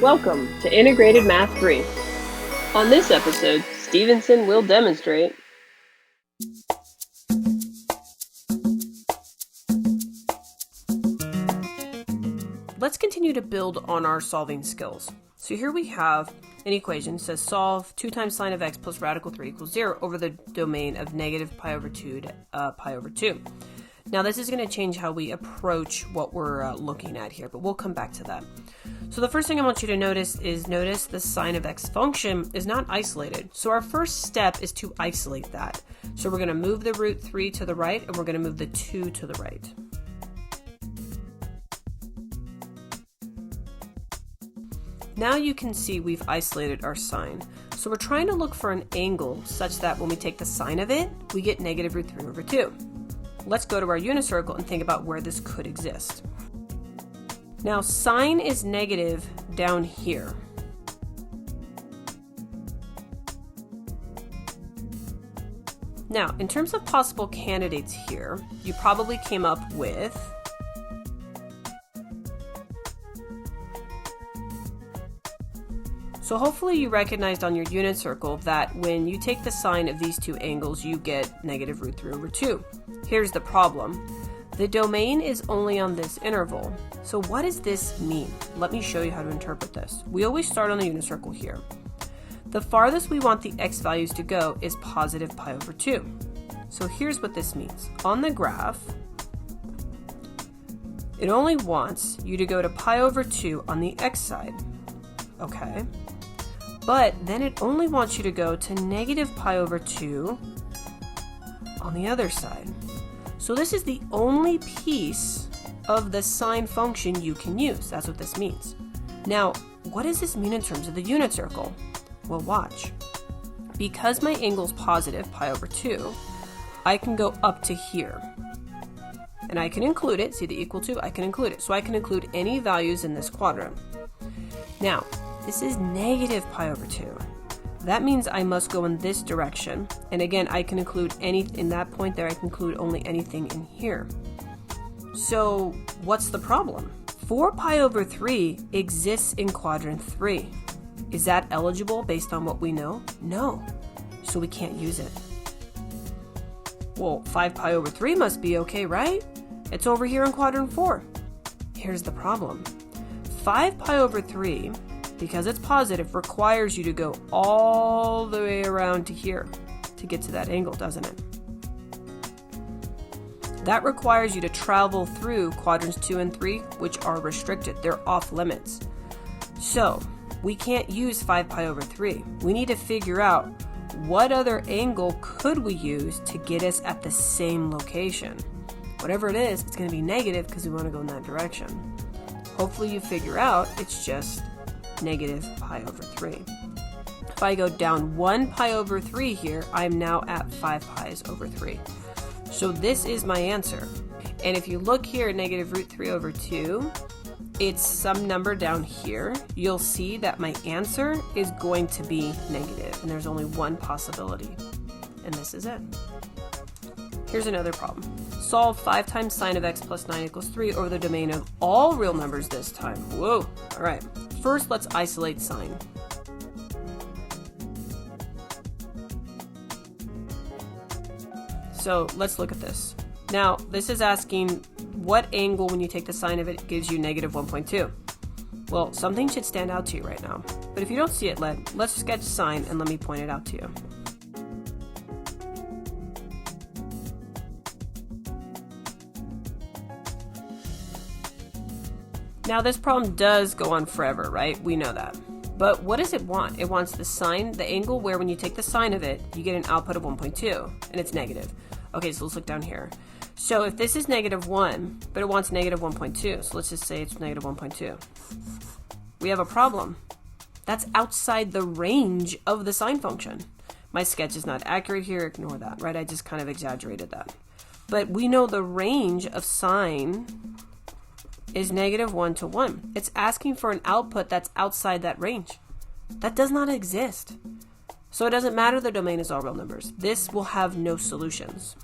Welcome to Integrated Math 3. On this episode, Stevenson will demonstrate Let's continue to build on our solving skills. So here we have an equation that says solve 2 times sine of x plus radical 3 equals 0 over the domain of negative pi over 2 to pi over 2. Now this is going to change how we approach what we're looking at here, but we'll come back to that. So the first thing I want you to notice the sine of x function is not isolated. So our first step is to isolate that. So we're going to move the root 3 to the right, and we're going to move the 2 to the right. Now you can see we've isolated our sine. So we're trying to look for an angle such that when we take the sine of it, we get negative root 3 over 2. Let's go to our unit circle and think about where this could exist. Now sine is negative down here. Now, in terms of possible candidates here, you probably came up with So hopefully you recognized on your unit circle that when you take the sine of these two angles, you get negative root 3 over 2. Here's the problem. The domain is only on this interval. So what does this mean? Let me show you how to interpret this. We always start on the unit circle here. The farthest we want the x values to go is positive pi over 2. So here's what this means. On the graph, it only wants you to go to pi over 2 on the x side. Okay. But then it only wants you to go to negative pi over 2 on the other side. So this is the only piece of the sine function you can use. That's what this means. Now, what does this mean in terms of the unit circle? Well, watch. Because my angle's positive pi over 2, I can go up to here. And I can include it. See the equal to? I can include it. So I can include any values in this quadrant. Now, this is negative pi over 2. That means I must go in this direction. And again, I can include in that point there, I can include only anything in here. So what's the problem? 4 pi over 3 exists in quadrant 3. Is that eligible based on what we know? No. So we can't use it. Well, 5 pi over 3 must be okay, right? It's over here in quadrant 4. Here's the problem. 5 pi over 3, because it's positive, requires you to go all the way around to here to get to that angle, doesn't it? That requires you to travel through quadrants 2 and 3, which are restricted. They're off limits. So we can't use 5 pi over 3. We need to figure out what other angle could we use to get us at the same location. Whatever it is, it's going to be negative because we want to go in that direction. Hopefully you figure out it's just negative pi over 3. If I go down 1 pi over 3 here, I'm now at 5 pi's over 3. So this is my answer. And if you look here at negative root 3 over 2, it's some number down here. You'll see that my answer is going to be negative, and there's only one possibility. And this is it. Here's another problem. Solve 5 times sine of x plus 9 equals 3 over the domain of all real numbers this time. Whoa. All right. First, let's isolate sine. So let's look at this. Now, this is asking what angle when you take the sine of it gives you negative 1.2. Well, something should stand out to you right now. But if you don't see it, let's sketch sine and let me point it out to you. Now this problem does go on forever, right? We know that. But what does it want? It wants the sine, the angle where when you take the sine of it, you get an output of 1.2, and it's negative. Okay, so let's look down here. So if this is negative 1, but it wants negative 1.2, so let's just say it's negative 1.2. We have a problem. That's outside the range of the sine function. My sketch is not accurate here, ignore that, right? I just kind of exaggerated that. But we know the range of sine is negative 1 to 1. It's asking for an output that's outside that range. That does not exist. So it doesn't matter the domain is all real numbers. This will have no solutions.